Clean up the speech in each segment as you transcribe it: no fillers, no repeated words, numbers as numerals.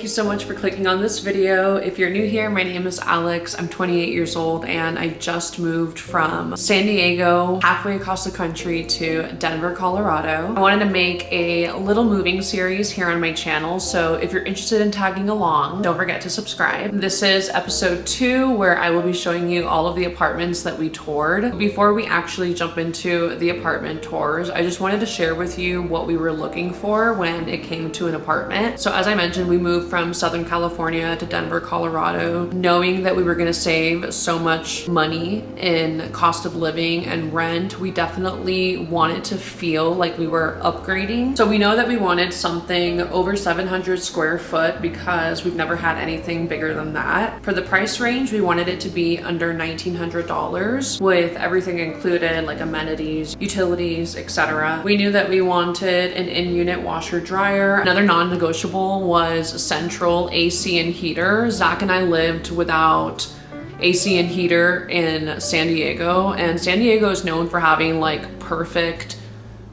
you so much for clicking on this video. If you're new here, my name is Alex. I'm 28 years old and I just moved from San Diego, halfway across the country to Denver, Colorado. I wanted to make a little moving series here on my channel, so if you're interested in tagging along, don't forget to subscribe. This is episode 2 where I will be showing you all of the apartments that we toured. Before we actually jump into the apartment tours, I just wanted to share with you what we were looking for when it came to an apartment. So as I mentioned, we moved from Southern California to Denver, Colorado, knowing that we were gonna save so much money in cost of living and rent. We definitely wanted to feel like we were upgrading. So we know that we wanted something over 700 square foot because we've never had anything bigger than that. For the price range, we wanted it to be under $1,900 with everything included, like amenities, utilities, etc. We knew that we wanted an in-unit washer dryer. Another non-negotiable was central AC and heater. Zach and I lived without AC and heater in San Diego, and San Diego is known for having like perfect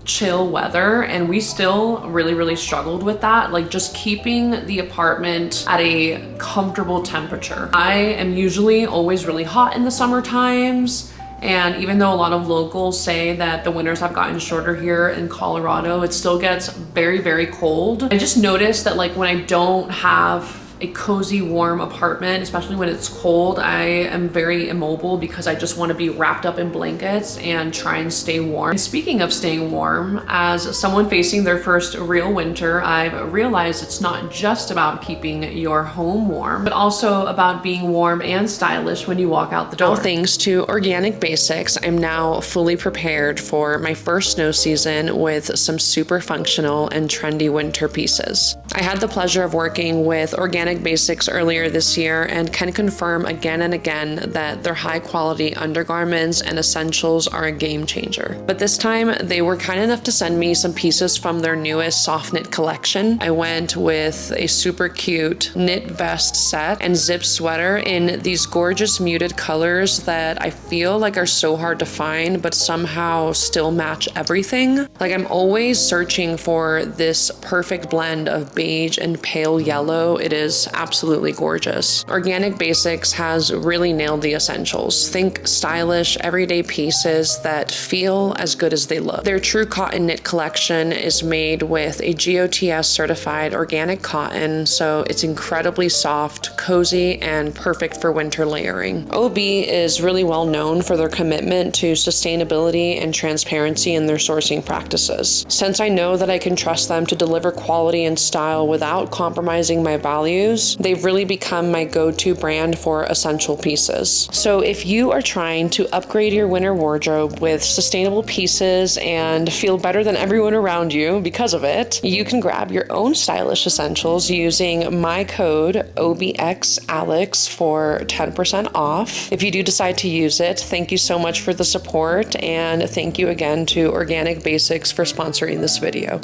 chill weather, and we still really struggled with that, like just keeping the apartment at a comfortable temperature. I am usually always really hot in the summer times, and even though a lot of locals say that the winters have gotten shorter here in Colorado, it still gets very cold. I just noticed that like when I don't have a cozy, warm apartment, especially when it's cold, I am very immobile because I just want to be wrapped up in blankets and try and stay warm. And speaking of staying warm, as someone facing their first real winter, I've realized it's not just about keeping your home warm, but also about being warm and stylish when you walk out the door. All thanks to Organic Basics, I'm now fully prepared for my first snow season with some super functional and trendy winter pieces. I had the pleasure of working with Organic Basics earlier this year and can confirm again and again that their high quality undergarments and essentials are a game changer. But this time they were kind enough to send me some pieces from their newest soft knit collection. I went with a super cute knit vest set and zip sweater in these gorgeous muted colors that I feel like are so hard to find but somehow still match everything. Like I'm always searching for this perfect blend of beige and pale yellow. It is absolutely gorgeous. Organic Basics has really nailed the essentials. Think stylish, everyday pieces that feel as good as they look. Their true cotton knit collection is made with a GOTS certified organic cotton, so it's incredibly soft, cozy, and perfect for winter layering. OB is really well known for their commitment to sustainability and transparency in their sourcing practices. Since I know that I can trust them to deliver quality and style without compromising my values, they've really become my go-to brand for essential pieces. So if you are trying to upgrade your winter wardrobe with sustainable pieces and feel better than everyone around you because of it, you can grab your own stylish essentials using my code OBXALEX for 10% off. If you do decide to use it, thank you so much for the support, and thank you again to Organic Basics for sponsoring this video.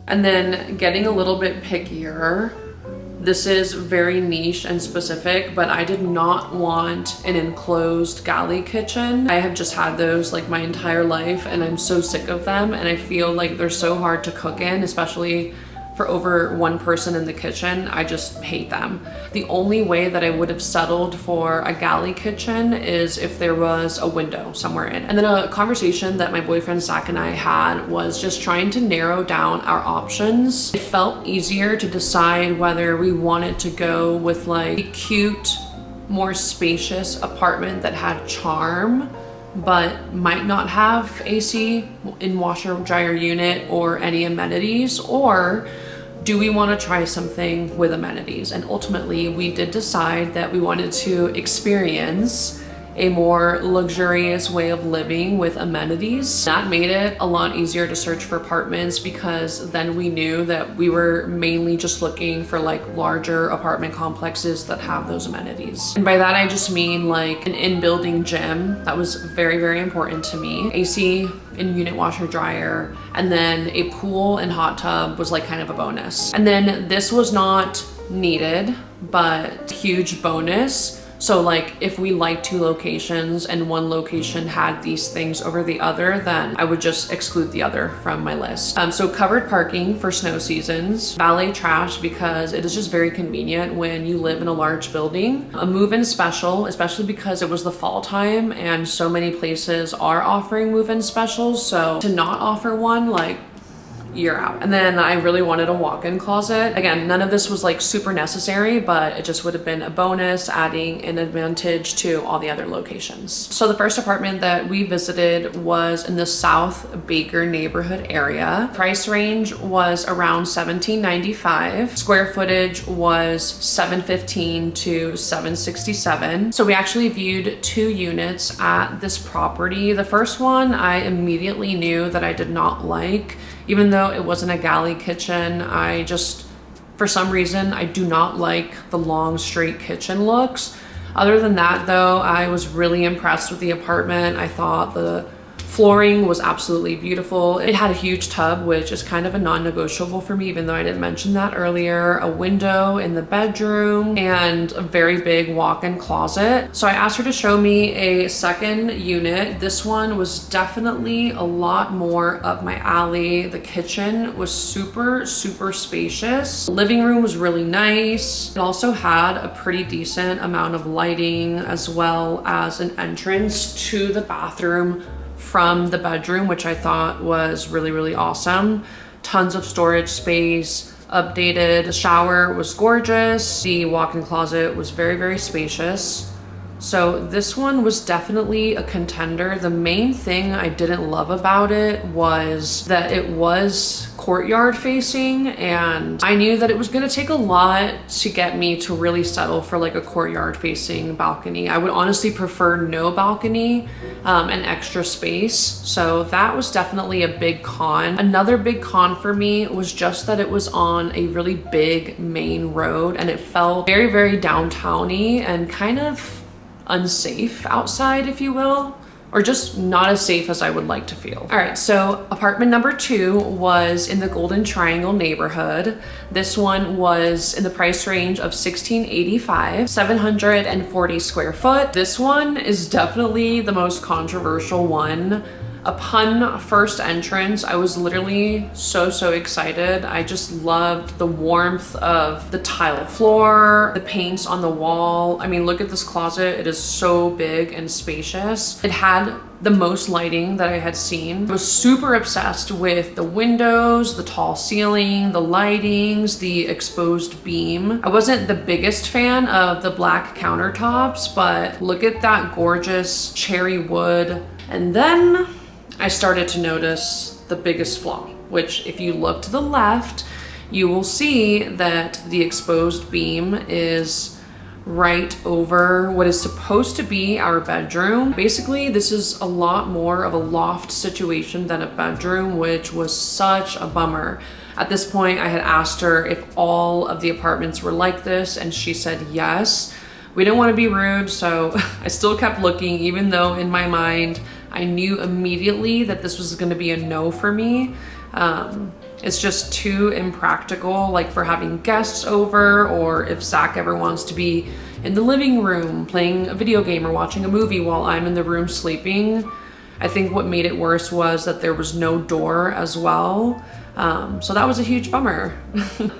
And then getting a little bit pickier, this is very niche and specific, but I did not want an enclosed galley kitchen. I have just had those like my entire life and I'm so sick of them, and I feel like they're so hard to cook in, especially for over one person in the kitchen. I just hate them. The only way that I would have settled for a galley kitchen is if there was a window somewhere in. And then a conversation that my boyfriend Zach and I had was just trying to narrow down our options. It felt easier to decide whether we wanted to go with like a cute, more spacious apartment that had charm but might not have AC in washer dryer unit or any amenities, or do we want to try something with amenities? And ultimately we did decide that we wanted to experience a more luxurious way of living with amenities. That made it a lot easier to search for apartments because then we knew that we were mainly just looking for like larger apartment complexes that have those amenities. And by that I just mean like an in-building gym. That was very important to me. AC in-unit washer dryer, and then a pool and hot tub was like kind of a bonus. And then this was not needed, but huge bonus, So like if we liked two locations and one location had these things over the other, then I would just exclude the other from my list. So covered parking for snow seasons, valet trash because it is just very convenient when you live in a large building, a move-in special, especially because it was the fall time and so many places are offering move-in specials. So to not offer one, like, you're out. And then I really wanted a walk-in closet. Again, none of this was like super necessary, but it just would have been a bonus, adding an advantage to all the other locations. So the first apartment that we visited was in the South Baker neighborhood area. Price range was around $17.95. Square footage was 715 to 767. So we actually viewed 2 units at this property. The first one I immediately knew that I did not like. Even though it wasn't a galley kitchen, I just, for some reason, I do not like the long straight kitchen looks. Other than that though, I was really impressed with the apartment. I thought the flooring was absolutely beautiful. It had a huge tub, which is kind of a non-negotiable for me, even though I didn't mention that earlier. A window in the bedroom and a very big walk-in closet. So I asked her to show me a second unit. This one was definitely a lot more up my alley. The kitchen was super, super spacious. The living room was really nice. It also had a pretty decent amount of lighting as well as an entrance to the bathroom from the bedroom, which I thought was really, really awesome. Tons of storage space, updated. The shower was gorgeous. The walk-in closet was very, very spacious. So this one was definitely a contender. The main thing I didn't love about it was that it was courtyard facing, and I knew that it was gonna take a lot to get me to really settle for like a courtyard facing balcony. I would honestly prefer no balcony and extra space. So that was definitely a big con. Another big con for me was just that it was on a really big main road and it felt very, very downtowny and kind of unsafe outside, if you will, or just not as safe as I would like to feel. All right, so apartment number 2 was in the Golden Triangle neighborhood. This one was in the price range of $16.85, 740 square foot. This one is definitely the most controversial one. Upon first entrance, I was literally so excited. I just loved the warmth of the tile floor, the paints on the wall. I mean, look at this closet. It is so big and spacious. It had the most lighting that I had seen. I was super obsessed with the windows, the tall ceiling, the lightings, the exposed beam. I wasn't the biggest fan of the black countertops, but look at that gorgeous cherry wood. And then I started to notice the biggest flaw, which if you look to the left, you will see that the exposed beam is right over what is supposed to be our bedroom. Basically, this is a lot more of a loft situation than a bedroom, which was such a bummer. At this point, I had asked her if all of the apartments were like this, and she said yes. We didn't want to be rude, so I still kept looking, even though in my mind, I knew immediately that this was going to be a no for me. It's just too impractical, like for having guests over, or if Zach ever wants to be in the living room playing a video game or watching a movie while I'm in the room sleeping. I think what made it worse was that there was no door as well. So that was a huge bummer.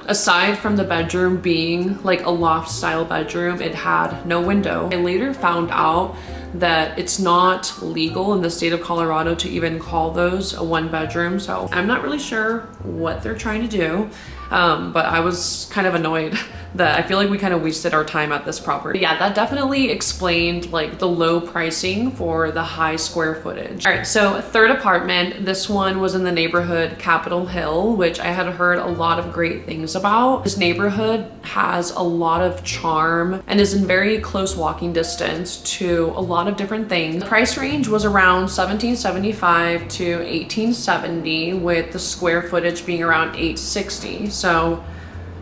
Aside from the bedroom being like a loft style bedroom, it had no window. I later found out that it's not legal in the state of Colorado to even call those a 1-bedroom. So I'm not really sure what they're trying to do. But I was kind of annoyed that I feel like we kind of wasted our time at this property. But yeah, that definitely explained like the low pricing for the high square footage. All right, so third apartment, this one was in the neighborhood Capitol Hill, which I had heard a lot of great things about. This neighborhood has a lot of charm and is in very close walking distance to a lot of different things. The price range was around $1775 to $1870, with the square footage being around $860. So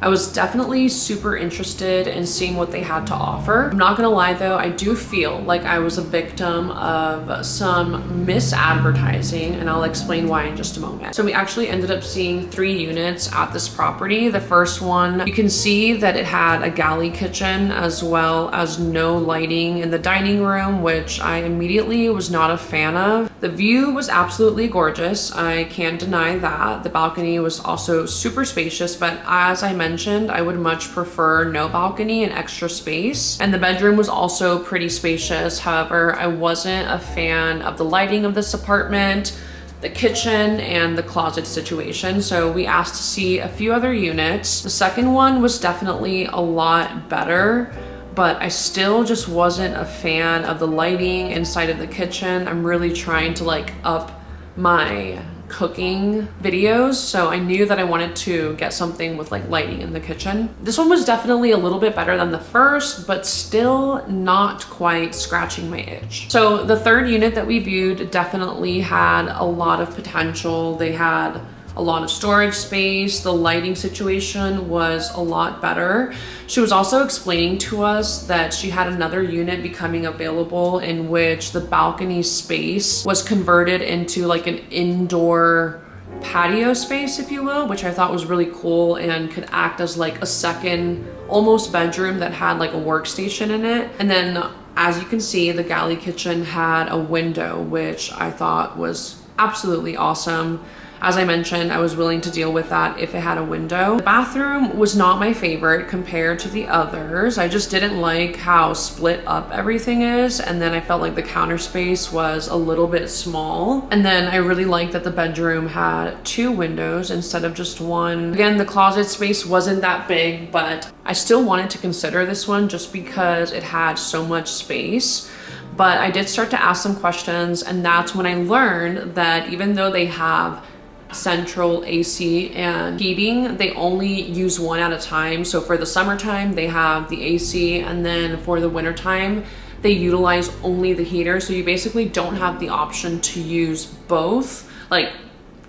I was definitely super interested in seeing what they had to offer. I'm not gonna lie though, I do feel like I was a victim of some misadvertising, and I'll explain why in just a moment. So we actually ended up seeing 3 units at this property. The first one, you can see that it had a galley kitchen as well as no lighting in the dining room, which I immediately was not a fan of. The view was absolutely gorgeous, I can't deny that. The balcony was also super spacious, but as I mentioned, I would much prefer no balcony and extra space. And the bedroom was also pretty spacious. However, I wasn't a fan of the lighting of this apartment, the kitchen, and the closet situation. So we asked to see a few other units. The second one was definitely a lot better, but I still just wasn't a fan of the lighting inside of the kitchen. I'm really trying to like up my cooking videos, so I knew that I wanted to get something with like lighting in the kitchen. This one was definitely a little bit better than the first, but still not quite scratching my itch. So the third unit that we viewed definitely had a lot of potential. They had a lot of storage space. The lighting situation was a lot better. She was also explaining to us that she had another unit becoming available in which the balcony space was converted into like an indoor patio space, if you will, which I thought was really cool and could act as like a second almost bedroom that had like a workstation in it. And then as you can see, the galley kitchen had a window, which I thought was absolutely awesome. As I mentioned, I was willing to deal with that if it had a window. The bathroom was not my favorite compared to the others. I just didn't like how split up everything is. And then I felt like the counter space was a little bit small. And then I really liked that the bedroom had 2 windows instead of just 1. Again, the closet space wasn't that big, but I still wanted to consider this one just because it had so much space. But I did start to ask some questions, and that's when I learned that even though they have central AC and heating, they only use one at a time. So for the summertime, they have the AC, and then for the wintertime, they utilize only the heater. So you basically don't have the option to use both. Like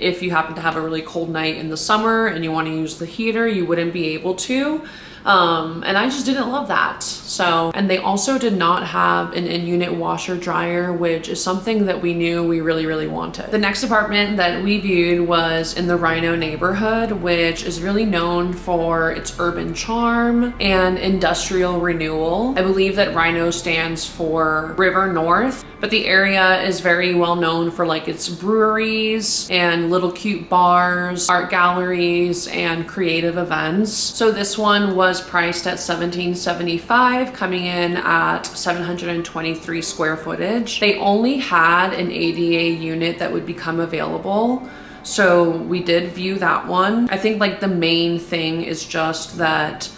if you happen to have a really cold night in the summer and you want to use the heater, you wouldn't be able to. And I just didn't love that. So, and they also did not have an in-unit washer dryer, which is something that we knew we really wanted. The next apartment that we viewed was in the Rhino neighborhood, which is really known for its urban charm and industrial renewal. I believe that Rhino stands for River North, but the area is very well known for like its breweries and little cute bars, art galleries, and creative events. So this one was priced at $17.75, coming in at 723 square footage. They only had an ADA unit that would become available, so we did view that one. I think like the main thing is just that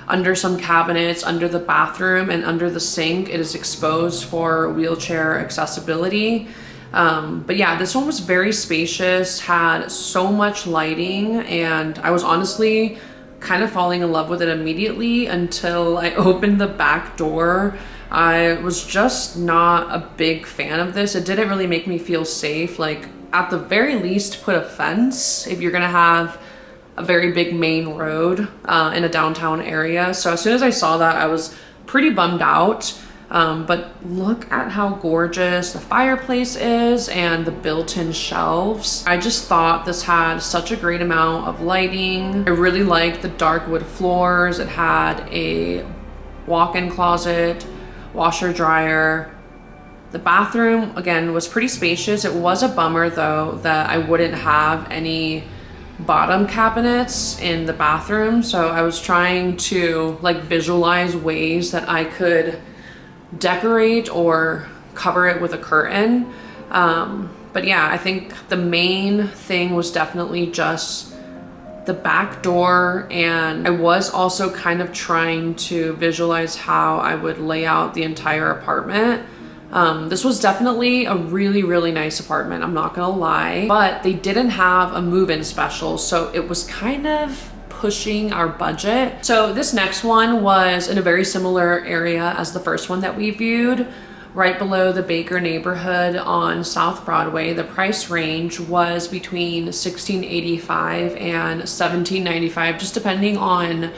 under some cabinets, under the bathroom, and under the sink, it is exposed for wheelchair accessibility. But yeah, this one was very spacious, had so much lighting, and I was honestly kind of falling in love with it immediately until I opened the back door. I was just not a big fan of this. It didn't really make me feel safe. Like at the very least, put a fence if you're gonna have a very big main road in a downtown area. So as soon as I saw that, I was pretty bummed out. But look at how gorgeous the fireplace is and the built-in shelves. I just thought this had such a great amount of lighting. I really liked the dark wood floors. It had a walk-in closet, washer dryer. The bathroom, again, was pretty spacious. It was a bummer though that I wouldn't have any bottom cabinets in the bathroom. So I was trying to like visualize ways that I could decorate or cover it with a curtain. But yeah, I think the main thing was definitely just the back door, and I was also kind of trying to visualize how I would lay out the entire apartment. This was definitely a really nice apartment, I'm not gonna lie, but they didn't have a move-in special, so it was kind of pushing our budget. So this next one was in a very similar area as the first one that we viewed, right below the Baker neighborhood on South Broadway. The price range was between $1,685 and $1,795, just depending on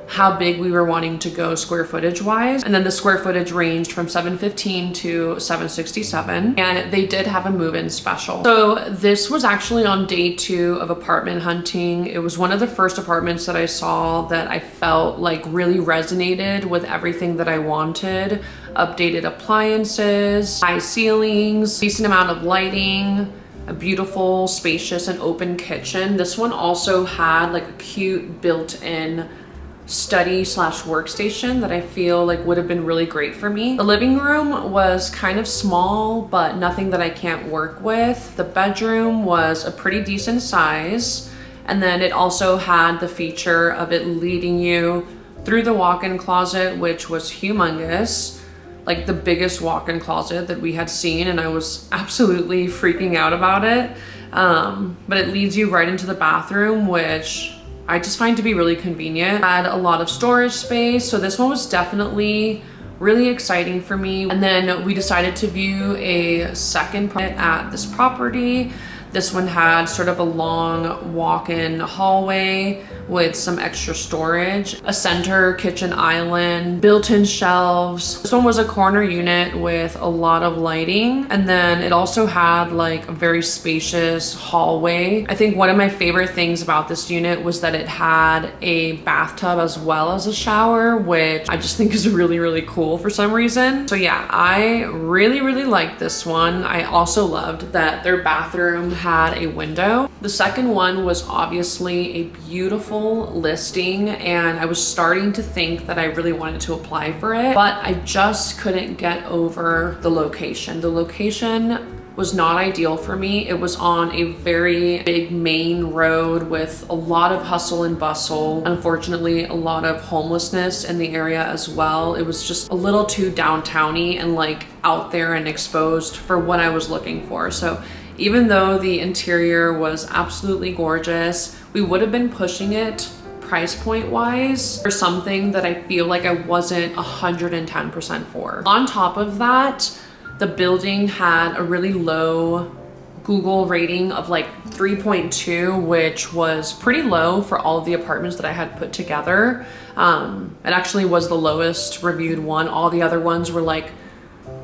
how big we were wanting to go square footage wise. And then the square footage ranged from 715 to 767. And they did have a move-in special. So this was actually on day 2 of apartment hunting. It was one of the first apartments that I saw that I felt like really resonated with everything that I wanted. Updated appliances, high ceilings, decent amount of lighting, a beautiful, spacious, and open kitchen. This one also had like a cute built-in study slash workstation that I feel like would have been really great for me. The living room was kind of small, but nothing that I can't work with. The bedroom was a pretty decent size. And then it also had the feature of it leading you through the walk-in closet, which was humongous, like the biggest walk-in closet that we had seen. And I was absolutely freaking out about it. But it leads you right into the bathroom, which I just find to be really convenient. Had a lot of storage space, so this one was definitely really exciting for me. And then we decided to view a second property at this property. This one had sort of a long walk-in hallway with some extra storage, a center kitchen island, built-in shelves. This one was a corner unit with a lot of lighting. And then it also had like a very spacious hallway. I think one of my favorite things about this unit was that it had a bathtub as well as a shower, which I just think is really, really cool for some reason. So yeah, I really, really liked this one. I also loved that their bathroom had a window. The second one was obviously a beautiful listing, and I was starting to think that I really wanted to apply for it, but I just couldn't get over the location. The location was not ideal for me. It was on a very big main road with a lot of hustle and bustle. Unfortunately, a lot of homelessness in the area as well. It was just a little too downtowny and like out there and exposed for what I was looking for. So even though the interior was absolutely gorgeous, we would have been pushing it price point wise for something that I feel like I wasn't 110% for. On top of that, the building had a really low Google rating of like 3.2, which was pretty low for all of the apartments that I had put together. It actually was the lowest reviewed one. All the other ones were like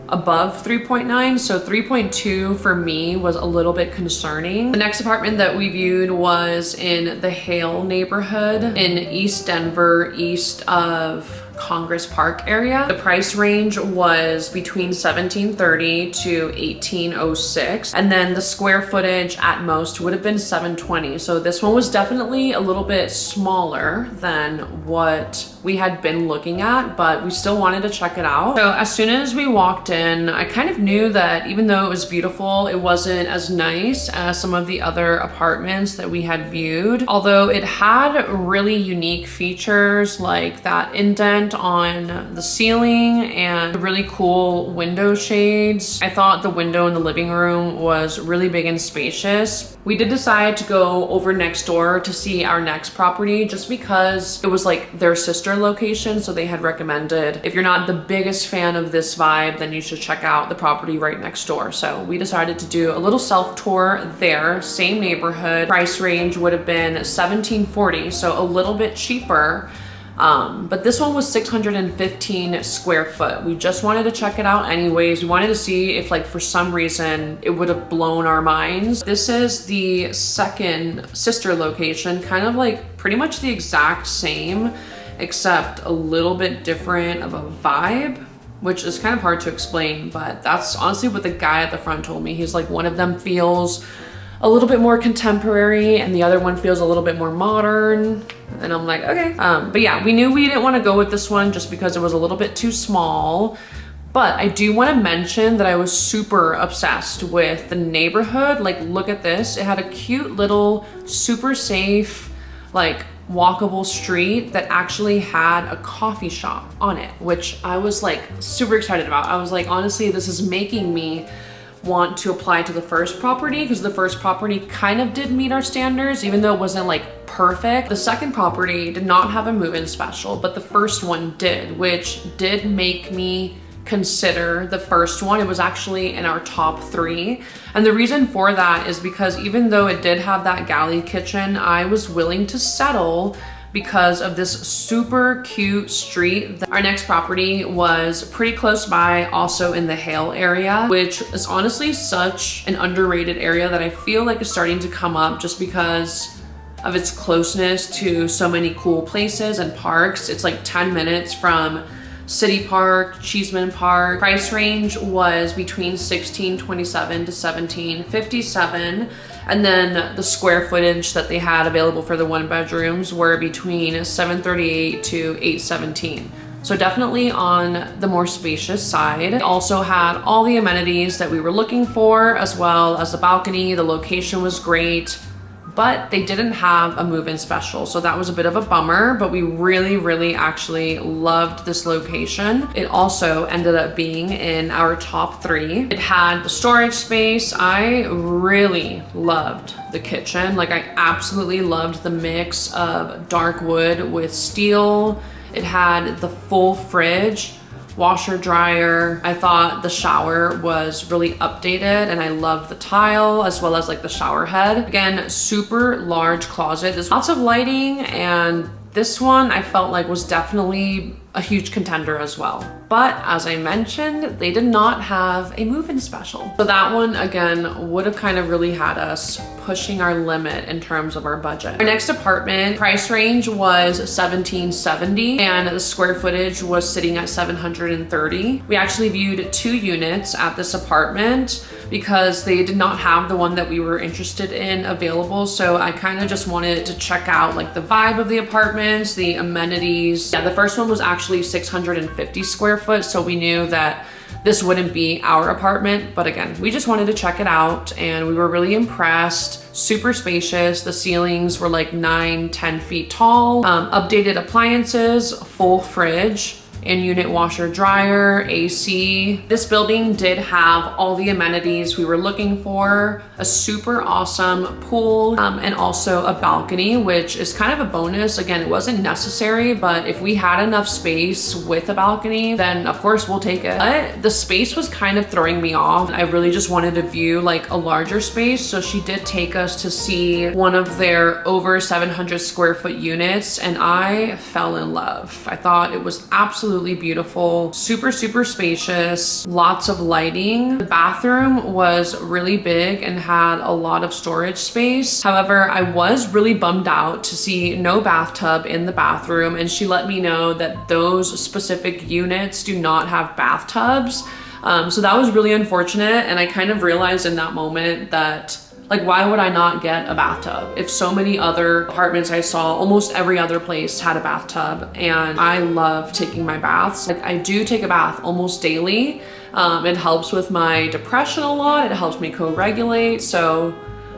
above 3.9, so 3.2 for me was a little bit concerning. The next apartment that we viewed was in the Hale neighborhood in East Denver, east of Congress Park area. The price range was between $1,730 to $1,806, and then the square footage at most would have been 720. So this one was definitely a little bit smaller than what we had been looking at, but we still wanted to check it out. So as soon as we walked in, I kind of knew that even though it was beautiful, it wasn't as nice as some of the other apartments that we had viewed. Although it had really unique features like that indent on the ceiling and really cool window shades. I thought the window in the living room was really big and spacious. We did decide to go over next door to see our next property just because it was like their sister location, so they had recommended if you're not the biggest fan of this vibe, then you should check out the property right next door. So we decided to do a little self tour there, same neighborhood. Price range would have been $1,740, so a little bit cheaper. But this one was 615 square foot. We just wanted to check it out anyways. We wanted to see if like for some reason it would have blown our minds. This is the second sister location, kind of like pretty much the exact same, except a little bit different of a vibe, which is kind of hard to explain, but that's honestly what the guy at the front told me. He's like, one of them feels a little bit more contemporary and the other one feels a little bit more modern. And I'm like, okay. But yeah, we knew we didn't want to go with this one just because it was a little bit too small. But I do want to mention that I was super obsessed with the neighborhood. Like, look at this. It had a cute little, super safe, like walkable street that actually had a coffee shop on it, which I was like super excited about. I was like, honestly, this is making me want to apply to the first property because the first property kind of did meet our standards, even though it wasn't like perfect. The second property did not have a move-in special, but the first one did, which did make me consider the first one. It was actually in our top 3. And the reason for that is because even though it did have that galley kitchen, I was willing to settle because of this super cute street. Our next property was pretty close by, also in the Hale area, which is honestly such an underrated area that I feel like is starting to come up just because of its closeness to so many cool places and parks. It's like 10 minutes from City Park, Cheeseman Park. Price range was between $1,627 to $1,757. And then the square footage that they had available for the 1 bedrooms were between 738 to 817. So definitely on the more spacious side. It also had all the amenities that we were looking for, as well as the balcony. The location was great, but they didn't have a move-in special. So that was a bit of a bummer, but we really actually loved this location. It also ended up being in our top 3. It had the storage space. I really loved the kitchen. Like, I absolutely loved the mix of dark wood with steel. It had the full fridge, washer dryer. I thought the shower was really updated, and I loved the tile as well as like the shower head. Again, super large closet. There's lots of lighting, and this one I felt like was definitely a huge contender as well. But as I mentioned, they did not have a move-in special. So that one, again, would have kind of really had us pushing our limit in terms of our budget. Our next apartment price range was $1,770, and the square footage was sitting at 730. We actually viewed 2 units at this apartment because they did not have the one that we were interested in available. So I kind of just wanted to check out like the vibe of the apartments, the amenities. Yeah, the first one was actually 650 square foot. So we knew that this wouldn't be our apartment, but again, we just wanted to check it out and we were really impressed. Super spacious. The ceilings were like 9-10 feet tall. Updated appliances, full fridge, in-unit washer dryer, AC. This building did have all the amenities we were looking for, a super awesome pool, and also a balcony, which is kind of a bonus. Again, it wasn't necessary, but if we had enough space with a balcony, then of course we'll take it. But the space was kind of throwing me off. I really just wanted to view like a larger space. So she did take us to see one of their over 700 square foot units, and I fell in love. I thought it was absolutely beautiful, super spacious, lots of lighting. The bathroom was really big and had a lot of storage space. However, I was really bummed out to see no bathtub in the bathroom, and she let me know that those specific units do not have bathtubs. So that was really unfortunate, and I kind of realized in that moment that like, why would I not get a bathtub? If so many other apartments I saw, almost every other place had a bathtub, and I love taking my baths. Like, I do take a bath almost daily. It helps with my depression a lot. It helps me co-regulate. So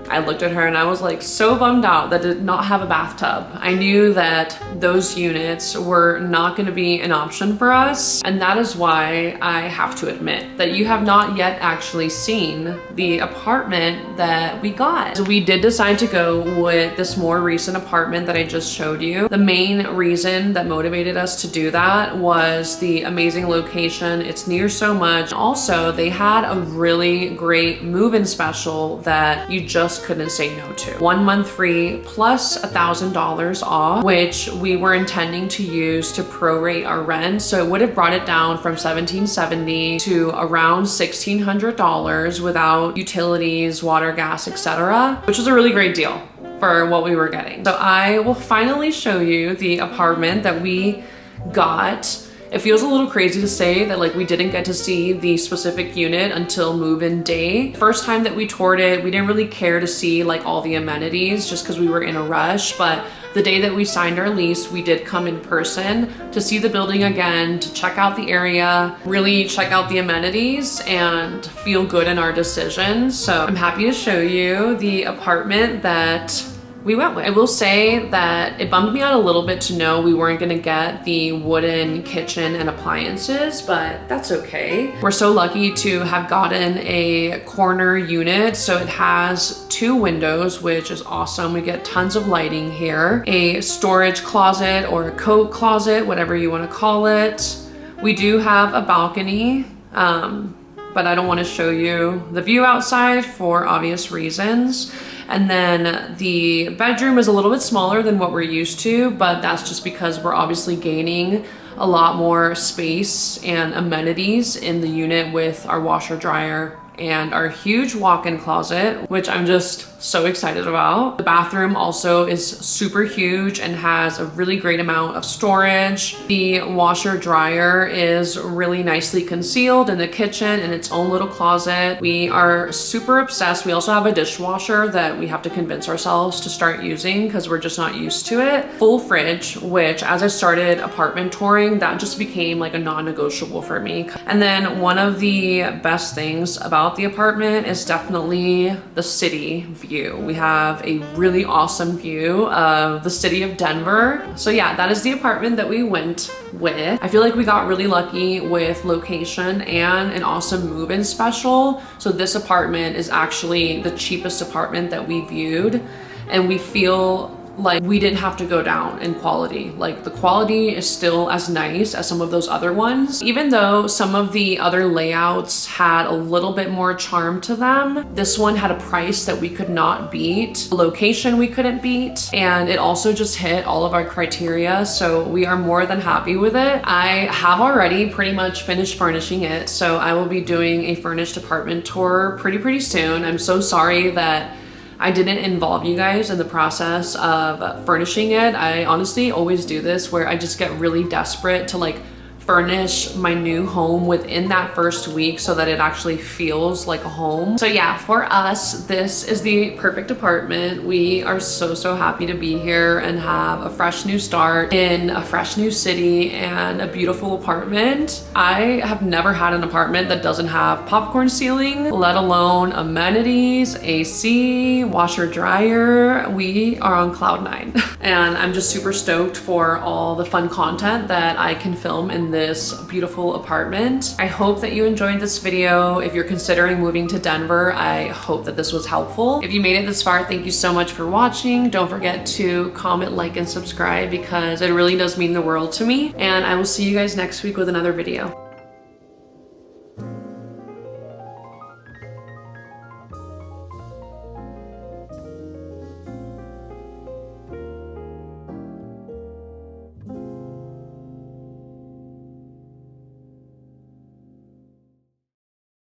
I looked at her and I was like so bummed out that it did not have a bathtub. I knew that those units were not going to be an option for us, and that is why I have to admit that you have not yet actually seen the apartment that we got. So we did decide to go with this more recent apartment that I just showed you. The main reason that motivated us to do that was the amazing location. It's near so much. Also, they had a really great move-in special that you just couldn't say no to. 1 month free plus $1,000 off, which we were intending to use to prorate our rent. So it would have brought it down from $1,770 to around $1,600 without utilities, water, gas, etc., which was a really great deal for what we were getting. So I will finally show you the apartment that we got. It feels a little crazy to say that like we didn't get to see the specific unit until move-in day. First time that we toured it, we didn't really care to see like all the amenities just because we were in a rush. But the day that we signed our lease, we did come in person to see the building again, to check out the area, really check out the amenities and feel good in our decisions. So I'm happy to show you the apartment that we went with. I will say that it bummed me out a little bit to know we weren't gonna get the wooden kitchen and appliances, but that's okay. We're so lucky to have gotten a corner unit. So it has 2 windows, which is awesome. We get tons of lighting here. A storage closet or a coat closet, whatever you wanna call it, We do have a balcony, but I don't want to show you the view outside for obvious reasons. And then the bedroom is a little bit smaller than what we're used to, but that's just because we're obviously gaining a lot more space and amenities in the unit with our washer dryer and our huge walk-in closet, which I'm just so excited about. The bathroom also is super huge and has a really great amount of storage. The washer dryer is really nicely concealed in the kitchen in its own little closet. We are super obsessed. We also have a dishwasher that we have to convince ourselves to start using because we're just not used to it. Full fridge, which as I started apartment touring, that just became like a non-negotiable for me. And then one of the best things about the apartment is definitely the city view. We have a really awesome view of the city of Denver. So yeah, that is the apartment that we went with. I feel like we got really lucky with location and an awesome move-in special. So this apartment is actually the cheapest apartment that we viewed, and we feel like we didn't have to go down in quality. Like the quality is still as nice as some of those other ones. Even though some of the other layouts had a little bit more charm to them, this one had a price that we could not beat, a location we couldn't beat, and it also just hit all of our criteria. So we are more than happy with it. I have already pretty much finished furnishing it, so I will be doing a furnished apartment tour pretty soon. I'm so sorry that I didn't involve you guys in the process of furnishing it. I honestly always do this where I just get really desperate to like furnish my new home within that first week so that it actually feels like a home. So yeah, for us, this is the perfect apartment. We are so happy to be here and have a fresh new start in a fresh new city and a beautiful apartment. I have never had an apartment that doesn't have popcorn ceiling, let alone amenities, AC, washer dryer. We are on cloud 9. And I'm just super stoked for all the fun content that I can film in this beautiful apartment. I hope that you enjoyed this video. If you're considering moving to Denver, I hope that this was helpful. If you made it this far, thank you so much for watching. Don't forget to comment, like, and subscribe because it really does mean the world to me. And I will see you guys next week with another video.